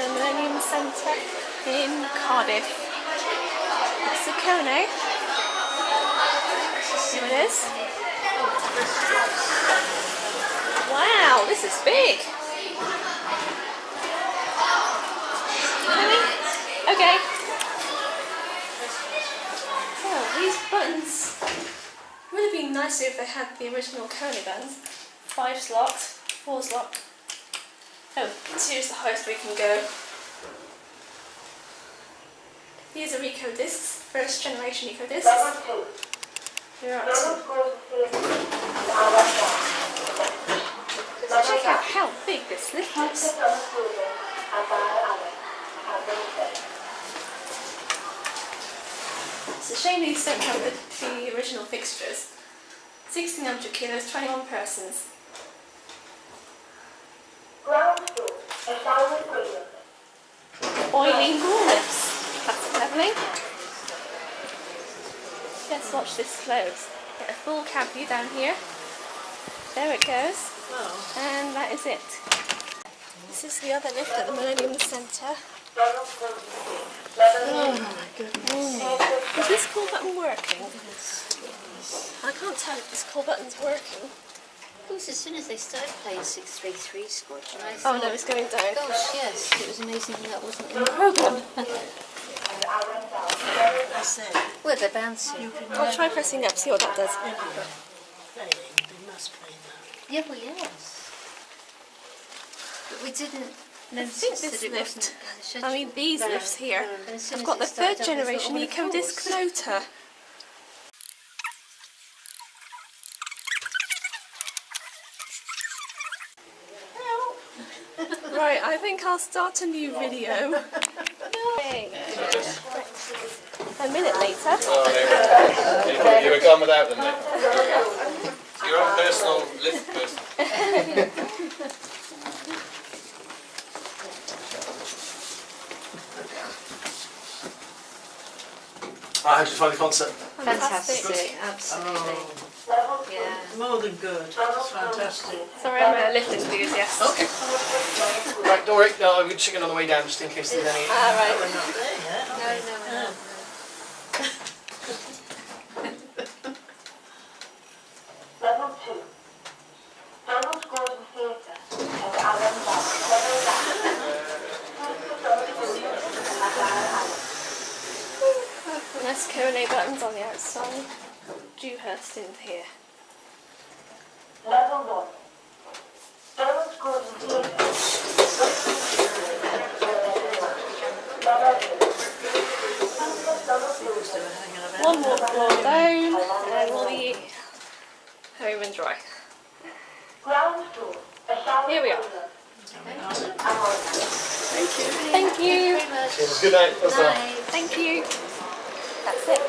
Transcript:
the Millennium Centre in Cardiff. That's the Kone. Here it is. Wow, this is big. Really? Okay. So these buttons would have been nicer if they had the original Kone buttons. 5 slots, 4 slot. Oh, 2 is the highest we can go. These are Ecodiscs, first generation Ecodiscs. You're up to. Check out how big this lift is. It's a shame these don't have the original fixtures. 1600 kilos, 21 persons. Boiling ball lifts. That's lovely. Let's watch this close. Get a full cab view down here. There it goes. And that is it. This is the other lift at the Millennium Centre. Oh my goodness. Is this call button working? I can't tell if this call button's working. It was as soon as they started playing 633 Scotch. And I Oh thought, no, it's going down. gosh, yes, it was amazing that wasn't in the programme. I said, Well, they're bouncing. I'll try pressing up, see what that does. playing, they must play that. Yeah, well, yes. But we didn't I notice think that this it lift, wasn't scheduled. I mean these lifts here, And as soon I've as got it the started third up, I thought, generation oh, of Ecodisc course. motor. Right, I think I'll start a new video. Yay. A minute later. Oh, you were gone without them then. Your own personal lift person. How did you find the concert? Fantastic, absolutely. Yeah. More than good. It's fantastic. Sorry, I'm a lift enthusiast. Okay. Right, don't worry. No, we're checking on the way down just in case there's any. Right. We're not there yet, are No, we? no, we're not. Level 2. Donald Gordon Theatre and Alan Nice Kone buttons on the outside. Dewhurst in here. Level 1. Donald Gordon Theatre. One more floor down and we'll be home and dry. Ground floor. A shower Here we are. Thank you. Thank you. Very much. Good night. Night. Thank you. That's it.